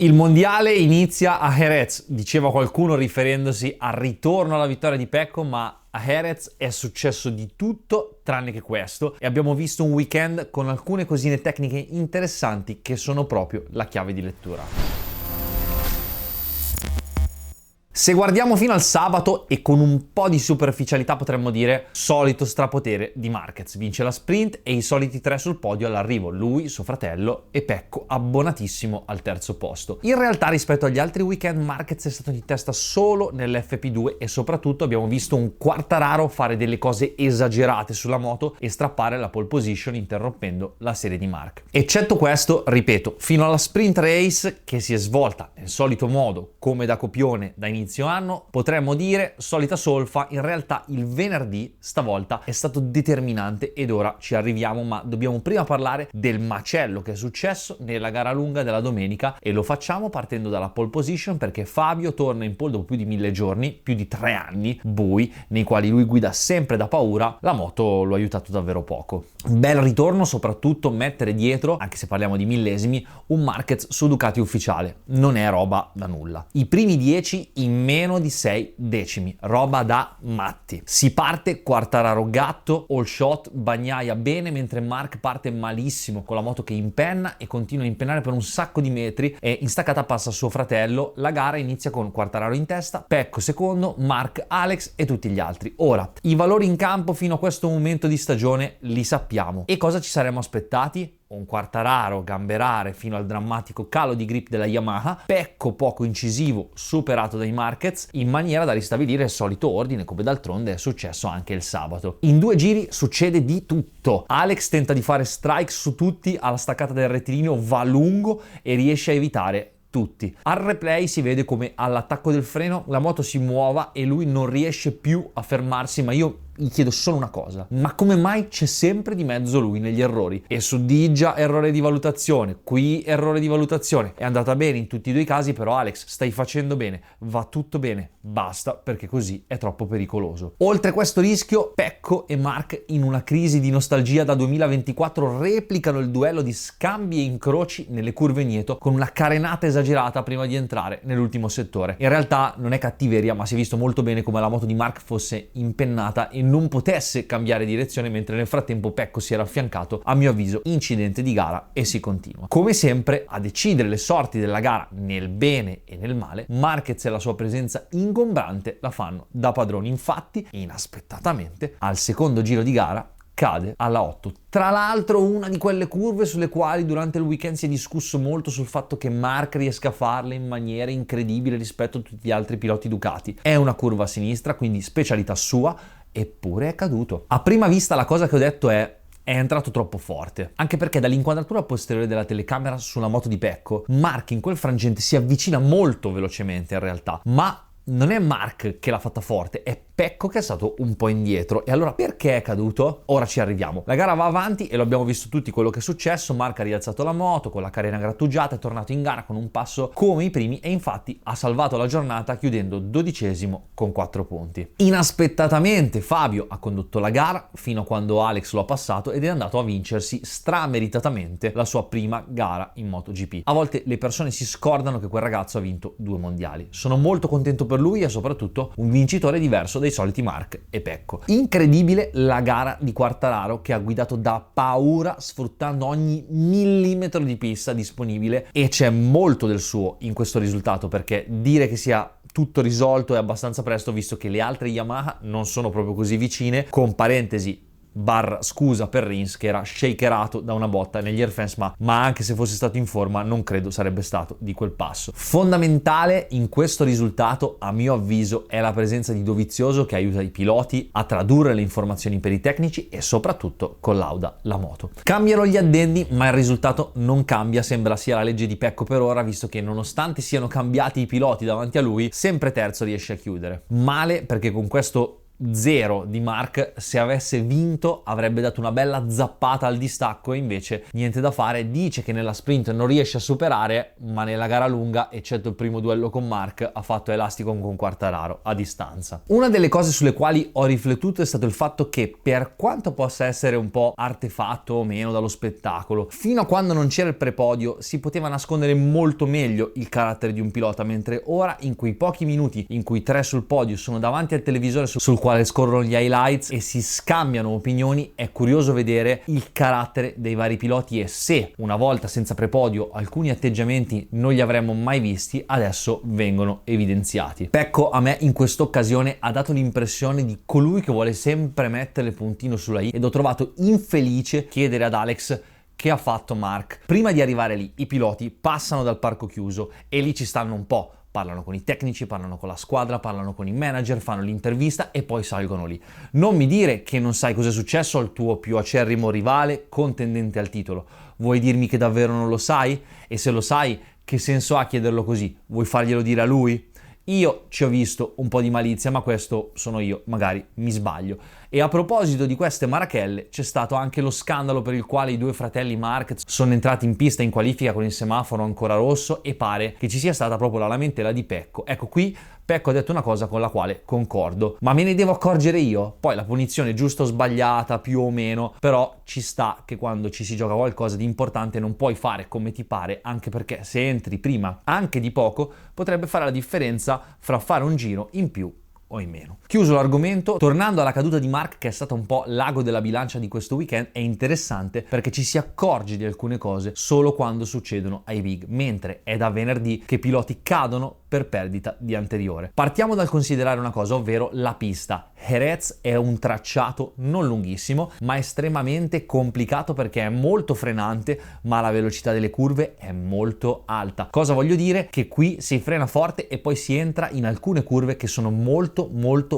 Il mondiale inizia a Jerez, diceva qualcuno riferendosi al ritorno alla vittoria di Pecco, ma a Jerez è successo di tutto tranne che questo e abbiamo visto un weekend con alcune cosine tecniche interessanti che sono proprio la chiave di lettura. Se guardiamo fino al sabato e con un po' di superficialità potremmo dire solito strapotere di Marquez, vince la sprint e i soliti 3 sul podio all'arrivo, lui, suo fratello e Pecco abbonatissimo al terzo posto. In realtà rispetto agli altri weekend Marquez è stato in testa solo nell'FP2 e soprattutto abbiamo visto un Quartararo fare delle cose esagerate sulla moto e strappare la pole position interrompendo la serie di Marc. Eccetto questo, ripeto, fino alla sprint race che si è svolta nel solito modo come da copione da inizio anno, potremmo dire solita solfa. In realtà il venerdì stavolta è stato determinante ed ora ci arriviamo, ma dobbiamo prima parlare del macello che è successo nella gara lunga della domenica e lo facciamo partendo dalla pole position perché Fabio torna in pole dopo più di 1000 giorni, più di 3 anni bui nei quali lui guida sempre da paura. La moto lo ha aiutato davvero poco. Bel ritorno, soprattutto mettere dietro, anche se parliamo di millesimi, un Marquez su Ducati ufficiale non è roba da nulla. I primi 10 in meno di 6 decimi, roba da matti. Si parte Quartararo gatto, all shot, Bagnaia bene, mentre Marc parte malissimo con la moto che impenna e continua a impennare per un sacco di metri e in staccata passa suo fratello. La gara inizia con Quartararo in testa, Pecco secondo, Marc, Alex e tutti gli altri. Ora, i valori in campo fino a questo momento di stagione li sappiamo. E cosa ci saremmo aspettati? Un Quartararo gamberare fino al drammatico calo di grip della Yamaha, Pecco poco incisivo superato dai Marquez in maniera da ristabilire il solito ordine come d'altronde è successo anche il sabato. In 2 giri succede di tutto. Alex tenta di fare strike su tutti alla staccata del rettilineo, va lungo e riesce a evitare tutti. Al replay si vede come all'attacco del freno la moto si muova e lui non riesce più a fermarsi, ma io gli chiedo solo una cosa: ma come mai c'è sempre di mezzo lui negli errori? E su Digia errore di valutazione, qui errore di valutazione. È andata bene in tutti e 2 i casi, però Alex stai facendo bene, va tutto bene, basta, perché così è troppo pericoloso. Oltre questo rischio, Pecco e Marc in una crisi di nostalgia da 2024 replicano il duello di scambi e incroci nelle curve Nieto con una carenata esagerata prima di entrare nell'ultimo settore. In realtà non è cattiveria, ma si è visto molto bene come la moto di Marc fosse impennata e non potesse cambiare direzione, mentre nel frattempo Pecco si era affiancato. A mio avviso incidente di gara e si continua. Come sempre a decidere le sorti della gara nel bene e nel male, Marquez e la sua presenza ingombrante la fanno da padroni. Infatti inaspettatamente al secondo giro di gara cade alla 8. Tra l'altro una di quelle curve sulle quali durante il weekend si è discusso molto sul fatto che Marc riesca a farle in maniera incredibile rispetto a tutti gli altri piloti Ducati. È una curva a sinistra, quindi specialità sua, eppure è caduto. A prima vista la cosa che ho detto è entrato troppo forte, anche perché dall'inquadratura posteriore della telecamera sulla moto di Pecco, Marc in quel frangente si avvicina molto velocemente in realtà, ma non è Marc che l'ha fatta forte, è Pecco che è stato un po' indietro. E allora perché è caduto? Ora ci arriviamo. La gara va avanti e lo abbiamo visto tutti quello che è successo. Marc ha rialzato la moto con la carena grattugiata, è tornato in gara con un passo come i primi e infatti ha salvato la giornata chiudendo 12° con 4 punti. Inaspettatamente Fabio ha condotto la gara fino a quando Alex lo ha passato ed è andato a vincersi strameritatamente la sua prima gara in MotoGP. A volte le persone si scordano che quel ragazzo ha vinto 2 mondiali. Sono molto contento per lui e soprattutto un vincitore diverso dai soliti Marc e Pecco. Incredibile la gara di Quartararo che ha guidato da paura sfruttando ogni millimetro di pista disponibile e c'è molto del suo in questo risultato, perché dire che sia tutto risolto è abbastanza presto visto che le altre Yamaha non sono proprio così vicine, con parentesi scusa per Rins che era shakerato da una botta negli airfence, ma anche se fosse stato in forma non credo sarebbe stato di quel passo. Fondamentale in questo risultato a mio avviso è la presenza di Dovizioso che aiuta i piloti a tradurre le informazioni per i tecnici e soprattutto collauda la moto. Cambiano gli addendi ma il risultato non cambia, sembra sia la legge di Pecco per ora, visto che nonostante siano cambiati i piloti davanti a lui sempre terzo riesce a chiudere. Male perché con questo zero di Mark, se avesse vinto avrebbe dato una bella zappata al distacco, e invece niente da fare. Dice che nella sprint non riesce a superare, ma nella gara lunga, eccetto il primo duello con Mark, ha fatto elastico con Quartararo a distanza. Una delle cose sulle quali ho riflettuto è stato il fatto che, per quanto possa essere un po' artefatto o meno dallo spettacolo, fino a quando non c'era il prepodio si poteva nascondere molto meglio il carattere di un pilota, mentre ora, in quei pochi minuti in cui 3 sul podio sono davanti al televisore sul quale scorrono gli highlights e si scambiano opinioni, è curioso vedere il carattere dei vari piloti, e se una volta senza prepodio alcuni atteggiamenti non li avremmo mai visti, adesso vengono evidenziati. Pecco a me in questa occasione ha dato l'impressione di colui che vuole sempre mettere il puntino sulla i, ed ho trovato infelice chiedere ad Alex che ha fatto Mark. Prima di arrivare lì i piloti passano dal parco chiuso e lì ci stanno un po'. Parlano con i tecnici, parlano con la squadra, parlano con i manager, fanno l'intervista e poi salgono lì. Non mi dire che non sai cosa è successo al tuo più acerrimo rivale contendente al titolo. Vuoi dirmi che davvero non lo sai? E se lo sai, che senso ha chiederlo così? Vuoi farglielo dire a lui? Io ci ho visto un po' di malizia, ma questo sono io, magari mi sbaglio. E a proposito di queste marachelle, c'è stato anche lo scandalo per il quale i due fratelli Marquez sono entrati in pista in qualifica con il semaforo ancora rosso, e pare che ci sia stata proprio la lamentela di Pecco. Ecco, qui Pecco ha detto una cosa con la quale concordo, ma me ne devo accorgere io? Poi la punizione giusta o sbagliata, più o meno, però ci sta che quando ci si gioca qualcosa di importante non puoi fare come ti pare, anche perché se entri prima anche di poco potrebbe fare la differenza fra fare un giro in più o in meno. Chiuso l'argomento, tornando alla caduta di Mark, che è stata un po' l'ago della bilancia di questo weekend, è interessante perché ci si accorge di alcune cose solo quando succedono ai big, mentre è da venerdì che i piloti cadono per perdita di anteriore. Partiamo dal considerare una cosa, ovvero la pista. Jerez è un tracciato non lunghissimo, ma estremamente complicato perché è molto frenante, ma la velocità delle curve è molto alta. Cosa voglio dire? Che qui si frena forte e poi si entra in alcune curve che sono molto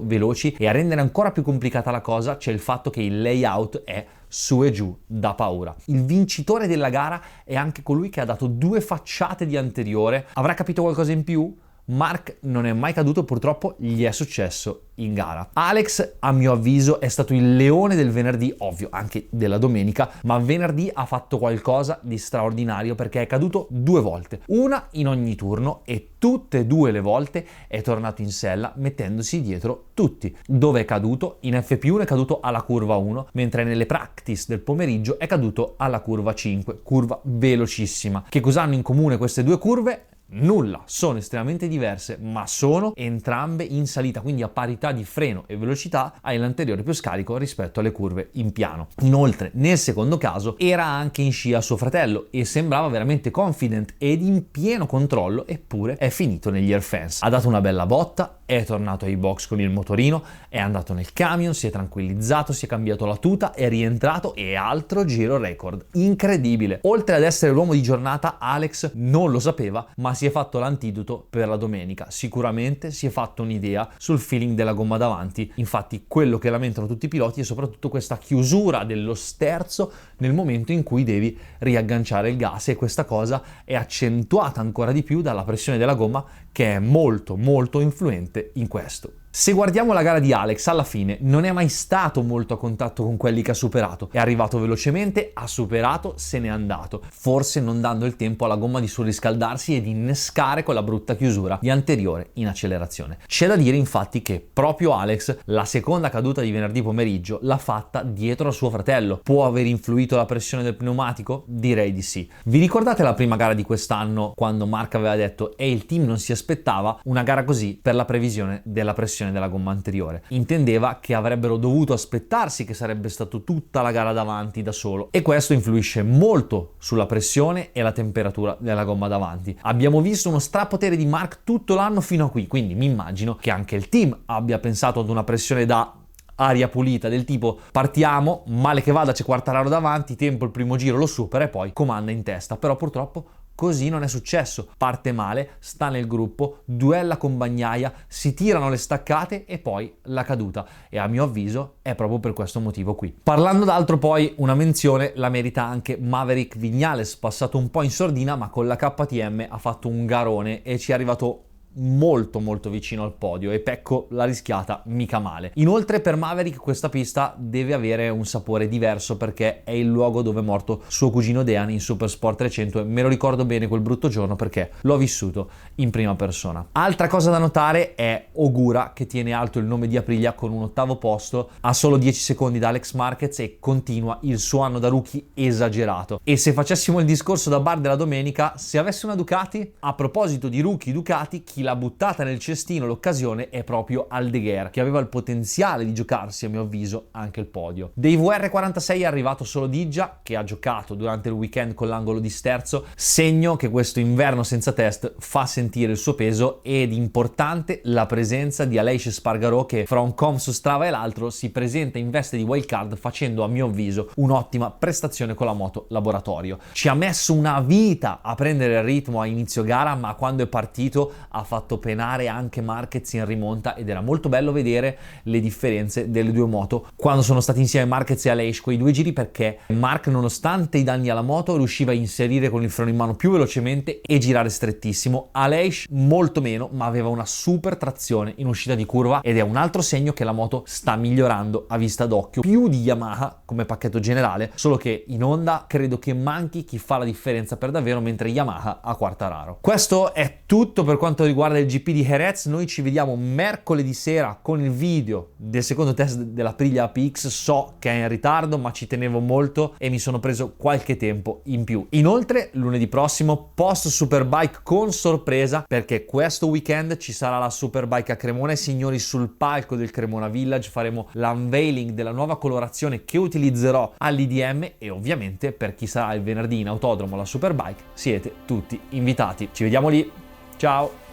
veloci, e a rendere ancora più complicata la cosa c'è il fatto che il layout è su e giù da paura. Il vincitore della gara è anche colui che ha dato 2 facciate di anteriore. Avrà capito qualcosa in più? Mark non è mai caduto, purtroppo gli è successo in gara. Alex, a mio avviso, è stato il leone del venerdì, ovvio anche della domenica, ma venerdì ha fatto qualcosa di straordinario perché è caduto 2 volte, una in ogni turno, e tutte e 2 le volte è tornato in sella mettendosi dietro tutti. Dove è caduto? In FP1 è caduto alla curva 1, mentre nelle practice del pomeriggio è caduto alla curva 5, curva velocissima. Che cosa hanno in comune queste 2 curve? Nulla, sono estremamente diverse, ma sono entrambe in salita, quindi a parità di freno e velocità hai l'anteriore più scarico rispetto alle curve in piano. Inoltre, nel secondo caso era anche in scia suo fratello e sembrava veramente confident ed in pieno controllo, eppure è finito negli air fence. Ha dato una bella botta, è tornato ai box con il motorino, è andato nel camion, si è tranquillizzato, si è cambiato la tuta, è rientrato, e altro giro record. Incredibile. Oltre ad essere l'uomo di giornata, Alex non lo sapeva, ma si è fatto l'antidoto per la domenica. Sicuramente si è fatto un'idea sul feeling della gomma davanti. Infatti quello che lamentano tutti i piloti è soprattutto questa chiusura dello sterzo nel momento in cui devi riagganciare il gas, e questa cosa è accentuata ancora di più dalla pressione della gomma, che è molto influente in questo. Se guardiamo la gara di Alex, alla fine non è mai stato molto a contatto con quelli che ha superato. È arrivato velocemente, ha superato, se n'è andato, forse non dando il tempo alla gomma di surriscaldarsi e di innescare quella brutta chiusura di anteriore in accelerazione. C'è da dire infatti che proprio Alex la seconda caduta di venerdì pomeriggio l'ha fatta dietro a suo fratello. Può aver influito la pressione del pneumatico? Direi di sì. Vi ricordate la prima gara di quest'anno, quando Mark aveva detto e il team non si aspettava una gara così per la previsione della pressione della gomma anteriore? Intendeva che avrebbero dovuto aspettarsi che sarebbe stato tutta la gara davanti da solo, e questo influisce molto sulla pressione e la temperatura della gomma davanti. Abbiamo visto uno strapotere di Mark tutto l'anno fino a qui, quindi mi immagino che anche il team abbia pensato ad una pressione da aria pulita, del tipo partiamo, male che vada c'è Quartararo davanti, tempo il primo giro lo supera e poi comanda in testa. Però purtroppo così non è successo. Parte male, sta nel gruppo, duella con Bagnaia, si tirano le staccate e poi la caduta, e a mio avviso è proprio per questo motivo qui. Parlando d'altro, poi una menzione la merita anche Maverick Viñales, passato un po' in sordina, ma con la KTM ha fatto un garone e ci è arrivato molto molto vicino al podio e Pecco l'ha rischiata mica male. Inoltre per Maverick questa pista deve avere un sapore diverso perché è il luogo dove è morto suo cugino Dean in Supersport 300 e me lo ricordo bene quel brutto giorno perché l'ho vissuto in prima persona. Altra cosa da notare è Ogura che tiene alto il nome di Aprilia con un 8° posto a solo 10 secondi da Alex Marquez e continua il suo anno da rookie esagerato. E se facessimo il discorso da bar della domenica, se avesse una Ducati, a proposito di rookie Ducati, chi l'ha buttata nel cestino l'occasione è proprio Aldeguer, che aveva il potenziale di giocarsi a mio avviso anche il podio. Dei VR46 è arrivato solo Diggia, che ha giocato durante il weekend con l'angolo di sterzo, segno che questo inverno senza test fa sentire il suo peso, ed importante la presenza di Aleix Espargaró che fra un com su Strava e l'altro si presenta in veste di wildcard facendo a mio avviso un'ottima prestazione con la moto laboratorio. Ci ha messo una vita a prendere il ritmo a inizio gara, ma quando è partito ha fatto penare anche Marquez in rimonta ed era molto bello vedere le differenze delle due moto quando sono stati insieme Marquez e Aleix quei 2 giri, perché Marc nonostante i danni alla moto riusciva a inserire con il freno in mano più velocemente e girare strettissimo. Aleix molto meno, ma aveva una super trazione in uscita di curva ed è un altro segno che la moto sta migliorando a vista d'occhio, più di Yamaha come pacchetto generale, solo che in Honda credo che manchi chi fa la differenza per davvero, mentre Yamaha a Quartararo. Questo è tutto per quanto riguarda il GP di Jerez. Noi ci vediamo mercoledì sera con il video del secondo test della Aprilia APX. So che è in ritardo, ma ci tenevo molto e mi sono preso qualche tempo in più. Inoltre lunedì prossimo post Superbike con sorpresa, perché questo weekend ci sarà la Superbike a Cremona e signori, sul palco del Cremona Village faremo l'unveiling della nuova colorazione che utilizzerò all'IDM e ovviamente per chi sarà il venerdì in autodromo alla Superbike siete tutti invitati. Ci vediamo lì, ciao!